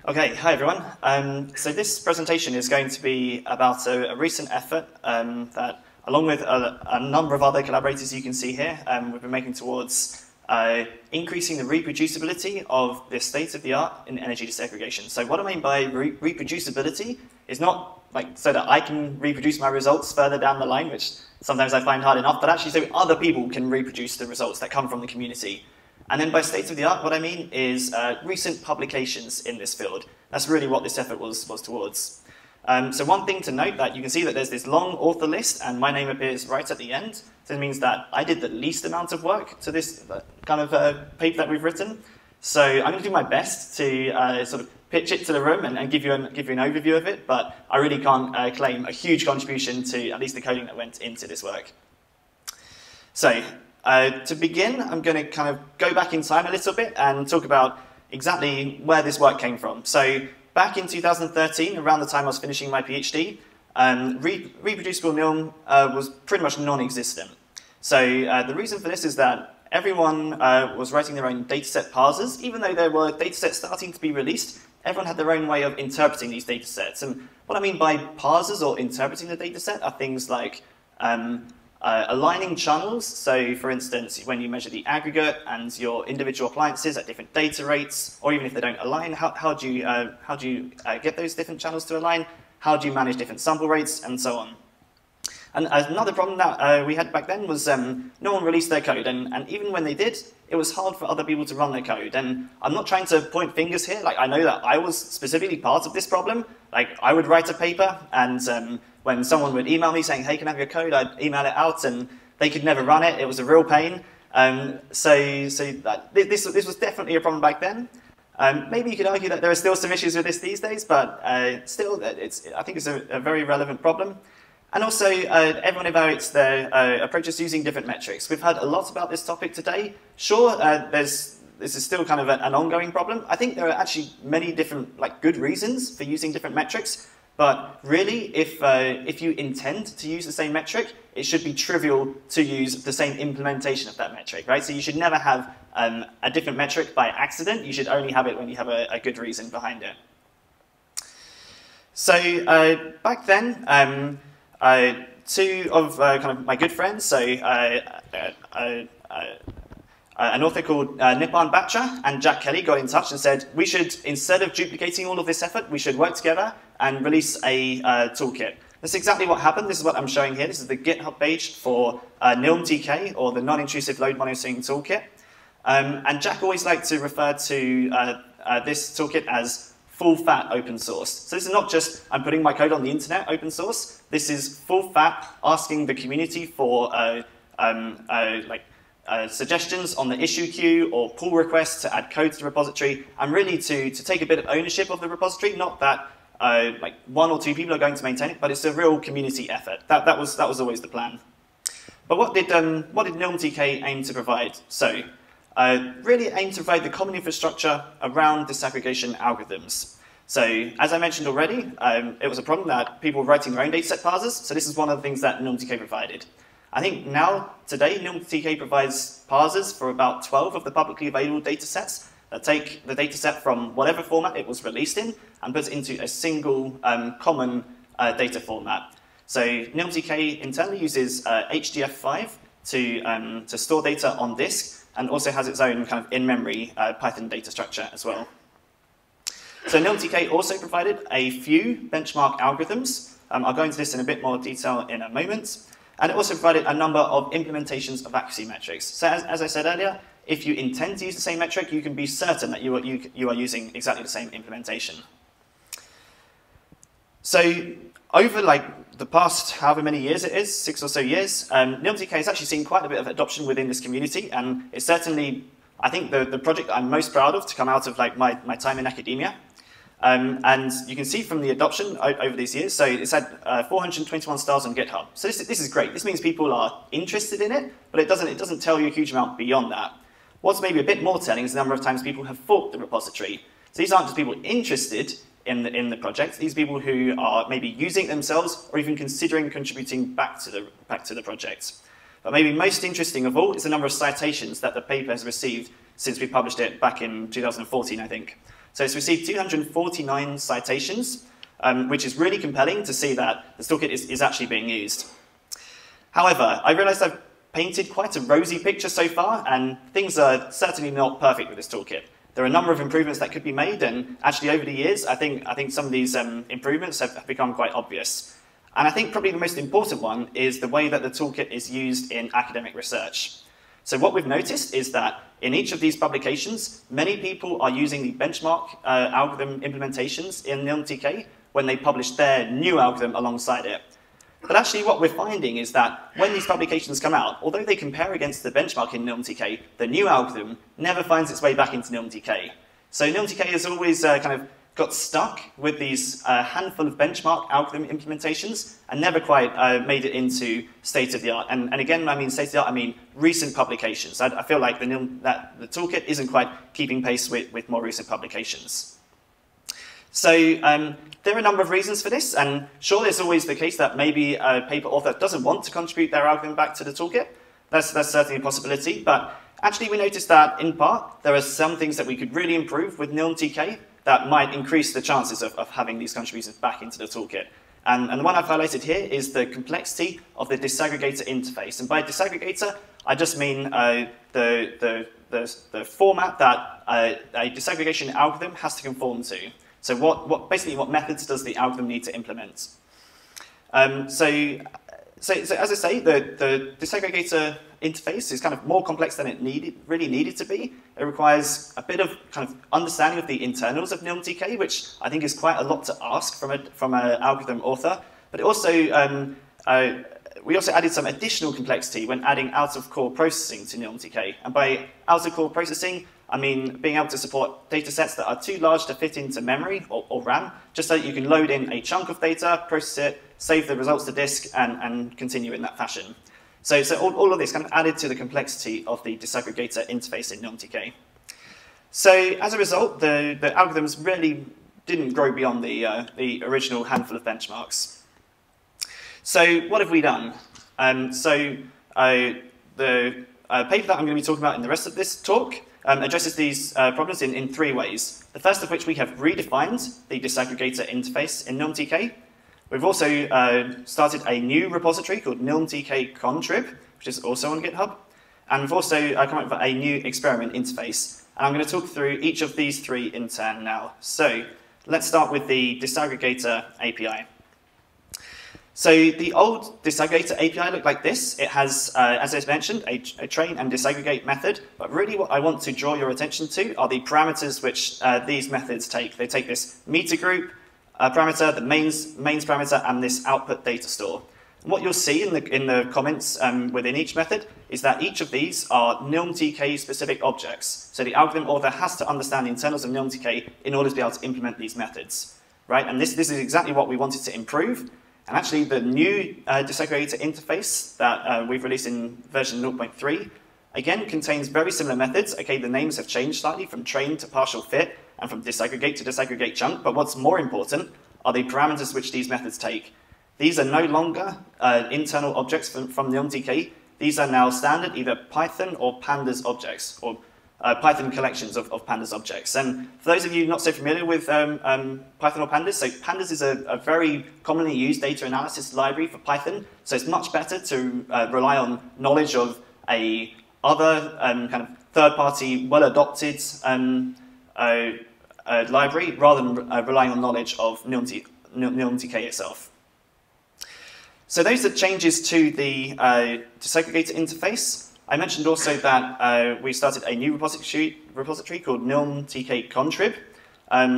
Okay, hi everyone. So this presentation is going to be about a recent effort that, along with a number of other collaborators you can see here, we've been making towards increasing the reproducibility of the state-of-the-art in energy disaggregation. So what I mean by reproducibility is not like so that I can reproduce my results further down the line, which sometimes I find hard enough, but actually so other people can reproduce the results that come from the community. And then by state-of-the-art, what I mean is recent publications in this field. That's really what this effort was towards. So one thing to note that you can see that there's this long author list, and my name appears right at the end. So it means that I did the least amount of work to this kind of paper that we've written. So I'm going to do my best to sort of pitch it to the room and give you an overview of it, but I really can't claim a huge contribution to at least the coding that went into this work. So to begin, I'm going to kind of go back in time a little bit and talk about exactly where this work came from. So back in 2013, around the time I was finishing my PhD, Reproducible NILM was pretty much non-existent. So the reason for this is that everyone was writing their own dataset parsers. Even though there were datasets starting to be released, everyone had their own way of interpreting these datasets. And what I mean by parsers or interpreting the dataset are things like aligning channels. So for instance, when you measure the aggregate and your individual appliances at different data rates, or even if they don't align, how do you get those different channels to align? How do you manage different sample rates, and so on? And another problem that we had back then was no one released their code, and even when they did, it was hard for other people to run their code. And I'm not trying to point fingers here. Like, I know that I was specifically part of this problem. Like, I would write a paper, and when someone would email me saying, hey, can I have your code? I'd email it out, and they could never run it. It was a real pain. This was definitely a problem back then. Maybe you could argue that there are still some issues with this these days, but still, I think it's a very relevant problem. And also, everyone evaluates their approaches using different metrics. We've heard a lot about this topic today. Sure, this is still kind of an ongoing problem. I think there are actually many different good reasons for using different metrics. But really, if you intend to use the same metric, it should be trivial to use the same implementation of that metric, right? So you should never have a different metric by accident. You should only have it when you have a good reason behind it. So back then, two of kind of my good friends, so an author called Nipan Batra and Jack Kelly got in touch and said, we should, instead of duplicating all of this effort, we should work together and release a toolkit. That's exactly what happened. This is what I'm showing here. This is the GitHub page for NILMTK, or the Non-Intrusive Load Monitoring Toolkit. And Jack always liked to refer to this toolkit as full-fat open source. So this is not just I'm putting my code on the internet open source. This is full-fat asking the community for suggestions on the issue queue or pull requests to add code to the repository, and really to take a bit of ownership of the repository. Not that one or two people are going to maintain it, but it's a real community effort. That was always the plan. But what did NILMTK aim to provide? So really aim to provide the common infrastructure around disaggregation algorithms. So as I mentioned already, it was a problem that people were writing their own dataset parsers. So this is one of the things that NILMTK provided. I think today, NILMTK provides parsers for about 12 of the publicly available datasets that take the dataset from whatever format it was released in and puts it into a single common data format. So NILMTK internally uses HDF5 to store data on disk, and also has its own kind of in-memory Python data structure as well. So NILMTK also provided a few benchmark algorithms. I'll go into this in a bit more detail in a moment. And it also provided a number of implementations of accuracy metrics. So as I said earlier, if you intend to use the same metric, you can be certain that you are using exactly the same implementation. So over the past however many years it is, 6 or so years, NILMTK has actually seen quite a bit of adoption within this community, and it's certainly, I think, the project I'm most proud of to come out of my time in academia. And you can see from the adoption over these years, so it's had 421 stars on GitHub. So this is great. This means people are interested in it, but it doesn't tell you a huge amount beyond that. What's maybe a bit more telling is the number of times people have forked the repository. So these aren't just people interested in the project. These people who are maybe using it themselves or even considering contributing back to the project. But maybe most interesting of all is the number of citations that the paper has received since we published it back in 2014, I think. So it's received 249 citations, which is really compelling to see that this toolkit is actually being used. However, I realized I've painted quite a rosy picture so far, and things are certainly not perfect with this toolkit. There are a number of improvements that could be made, and actually over the years, I think some of these improvements have become quite obvious. And I think probably the most important one is the way that the toolkit is used in academic research. So what we've noticed is that in each of these publications, many people are using the benchmark algorithm implementations in NILMTK when they publish their new algorithm alongside it. But actually what we're finding is that when these publications come out, although they compare against the benchmark in NILMTK, the new algorithm never finds its way back into NILMTK. So NILMTK has always kind of got stuck with these handful of benchmark algorithm implementations and never quite made it into state-of-the-art. And again, I mean state-of-the-art, I mean recent publications. I feel like the toolkit isn't quite keeping pace with more recent publications. So there are a number of reasons for this, and sure, there's always the case that maybe a paper author doesn't want to contribute their algorithm back to the toolkit. That's certainly a possibility, but actually we noticed that in part, there are some things that we could really improve with NILMTK that might increase the chances of having these contributions back into the toolkit. And the one I've highlighted here is the complexity of the disaggregator interface. And by disaggregator, I just mean the format that a disaggregation algorithm has to conform to. So basically what methods does the algorithm need to implement? So as I say, the disaggregator interface is kind of more complex than it really needed to be. It requires a bit of kind of understanding of the internals of NILMTK, which I think is quite a lot to ask from an algorithm author. But it also, we also added some additional complexity when adding out-of-core processing to NILMTK. And by out-of-core processing, I mean being able to support data sets that are too large to fit into memory or RAM, just so that you can load in a chunk of data, process it, save the results to disk, and continue in that fashion. So all of this kind of added to the complexity of the disaggregator interface in NILMTK. So as a result, the algorithms really didn't grow beyond the original handful of benchmarks. So what have we done? The paper that I'm going to be talking about in the rest of this talk addresses these problems in three ways. The first of which we have redefined the disaggregator interface in NILMTK. We've also started a new repository called nilmtk-contrib, which is also on GitHub. And we've also come up with a new experiment interface. And I'm going to talk through each of these three in turn now. So let's start with the disaggregator API. So the old disaggregator API looked like this. It has, as I mentioned, a train and disaggregate method. But really what I want to draw your attention to are the parameters which these methods take. They take this meter group parameter, the mains parameter, and this output data store. And what you'll see in the comments within each method is that each of these are NILMTK specific objects. So the algorithm author has to understand the internals of NILMTK in order to be able to implement these methods, right? And this is exactly what we wanted to improve. And actually, the new disaggregator interface that we've released in version 0.3, again, contains very similar methods. Okay, the names have changed slightly from train to partial fit, and from disaggregate to disaggregate chunk, but what's more important are the parameters which these methods take. These are no longer internal objects from NILMTK. These are now standard either Python or pandas objects, or Python collections of pandas objects. And for those of you not so familiar with Python or pandas, so pandas is a very commonly used data analysis library for Python, so it's much better to rely on knowledge of other kind of third-party, well-adopted library rather than relying on knowledge of NILMTK itself. So those are changes to the disaggregator interface. I mentioned also that we started a new repository called nilmtk-contrib.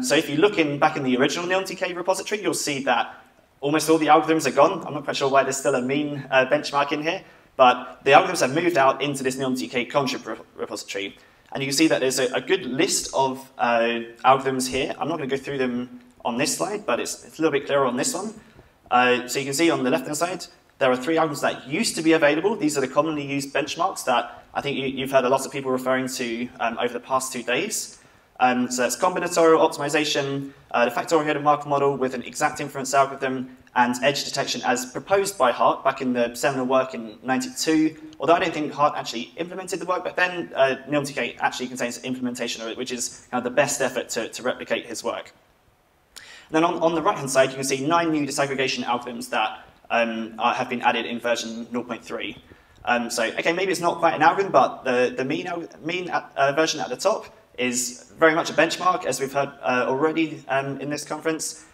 So if you look back in the original NILMTK repository, you'll see that almost all the algorithms are gone. I'm not quite sure why there's still a mean benchmark in here, but the algorithms have moved out into this nilmtk-contrib repository. And you can see that there's a good list of algorithms here. I'm not going to go through them on this slide, but it's a little bit clearer on this one. So you can see on the left-hand side, there are three algorithms that used to be available. These are the commonly used benchmarks that I think you've heard a lot of people referring to over the past 2 days. So that's combinatorial optimization, the factorial hidden Markov model with an exact inference algorithm, and edge detection as proposed by Hart back in the seminal work in '92. Although I don't think Hart actually implemented the work, but then NILMTK actually contains implementation of it, which is kind of the best effort to replicate his work. And then on the right-hand side, you can see 9 new disaggregation algorithms that have been added in version 0.3. So, okay, maybe it's not quite an algorithm, but the mean version at the top is very much a benchmark, as we've heard already in this conference.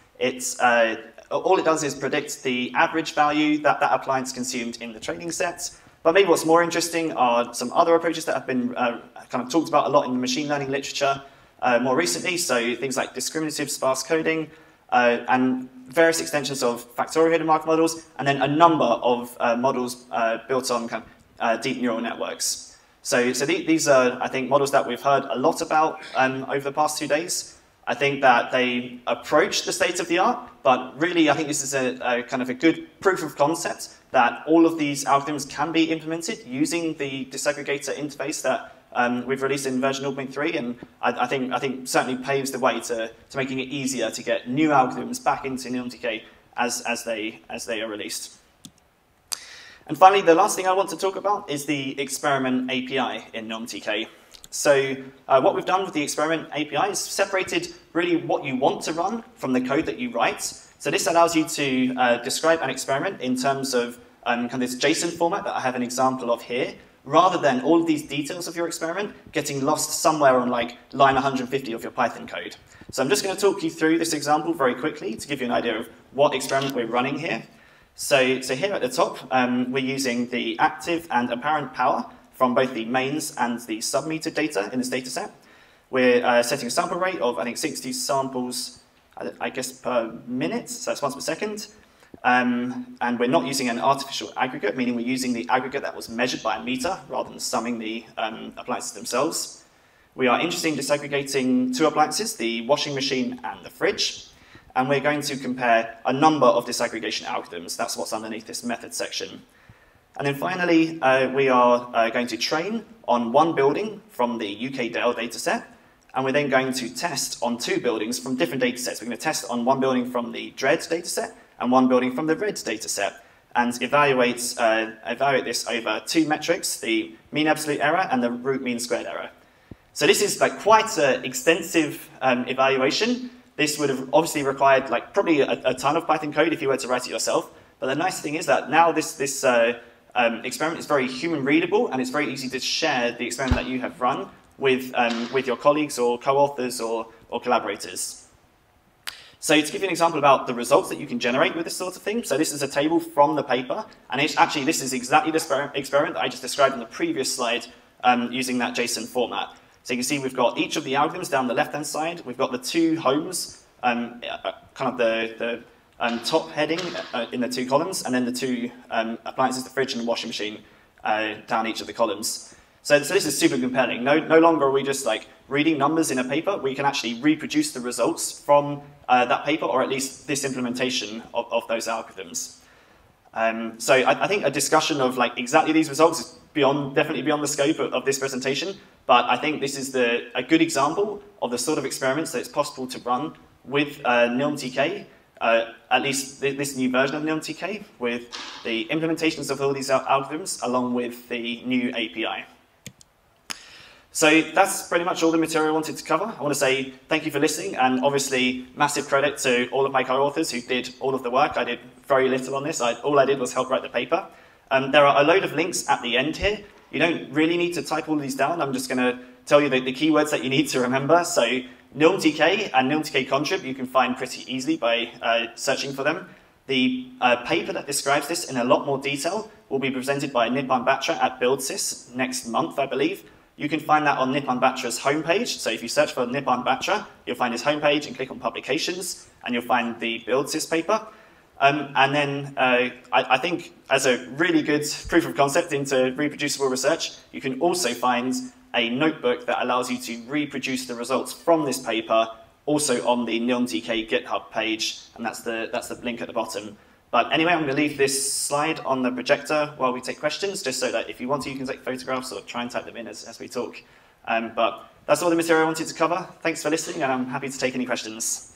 All it does is predict the average value that that appliance consumed in the training set. But maybe what's more interesting are some other approaches that have been kind of talked about a lot in the machine learning literature more recently. So things like discriminative sparse coding and various extensions of factorial hidden markov models, and then a number of models built on kind of, deep neural networks. So these are, I think, models that we've heard a lot about over the past 2 days. I think that they approach the state of the art, but really I think this is a kind of a good proof of concept that all of these algorithms can be implemented using the disaggregator interface that we've released in version 0.3, and I think certainly paves the way to making it easier to get new algorithms back into NILMTK as they are released. And finally, the last thing I want to talk about is the experiment API in NILMTK. So what we've done with the experiment API is separated really what you want to run from the code that you write. So this allows you to describe an experiment in terms of kind of this JSON format that I have an example of here, rather than all of these details of your experiment getting lost somewhere on like line 150 of your Python code. So I'm just going to talk you through this example very quickly to give you an idea of what experiment we're running here. So here at the top, we're using the active and apparent power from both the mains and the submetered data in this data set. We're setting a sample rate of, I think, 60 samples, I guess, per minute, so that's once per second. And we're not using an artificial aggregate, meaning we're using the aggregate that was measured by a meter rather than summing the appliances themselves. We are interested in disaggregating 2 appliances, the washing machine and the fridge. And we're going to compare a number of disaggregation algorithms. That's what's underneath this method section. And then finally, we are going to train on 1 building from the UKDale dataset, and we're then going to test on 2 buildings from different datasets. We're going to test on 1 building from the DREAD dataset and 1 building from the RED dataset, and evaluate this over 2 metrics, the mean absolute error and the root mean squared error. So this is like quite an extensive evaluation. This would have obviously required like probably a ton of Python code if you were to write it yourself. But the nice thing is that now this experiment is very human readable, and it's very easy to share the experiment that you have run with your colleagues or co-authors or collaborators. So to give you an example about the results that you can generate with this sort of thing, so this is a table from the paper, and actually this is exactly the experiment that I just described in the previous slide using that JSON format. So you can see we've got each of the algorithms down the left-hand side. We've got the 2 homes, kind of the top heading in the 2 columns, and then the 2 appliances, the fridge and the washing machine, down each of the columns. So this is super compelling. No longer are we just like reading numbers in a paper. We can actually reproduce the results from that paper, or at least this implementation of those algorithms. So I think a discussion of like exactly these results is definitely beyond the scope of this presentation, but I think this is a good example of the sort of experiments that it's possible to run with NILMTK, at least this new version of NILMTK, with the implementations of all these algorithms along with the new API. So that's pretty much all the material I wanted to cover. I want to say thank you for listening, and obviously massive credit to all of my co-authors who did all of the work. I did very little on this. All I did was help write the paper. There are a load of links at the end here. You don't really need to type all of these down. I'm just going to tell you the keywords that you need to remember. So NilmTK and nilmtk-contrib you can find pretty easily by searching for them. The paper that describes this in a lot more detail will be presented by Nipan Batra at BuildSys next month, I believe. You can find that on Nipan Batra's homepage. So if you search for Nipan Batra, you'll find his homepage and click on publications, and you'll find the BuildSys paper. And then I think as a really good proof of concept into reproducible research, you can also find a notebook that allows you to reproduce the results from this paper, also on the NILMTK GitHub page, and that's the link at the bottom. But anyway, I'm going to leave this slide on the projector while we take questions, just so that if you want to, you can take photographs or try and type them in as we talk. But that's all the material I wanted to cover. Thanks for listening, and I'm happy to take any questions.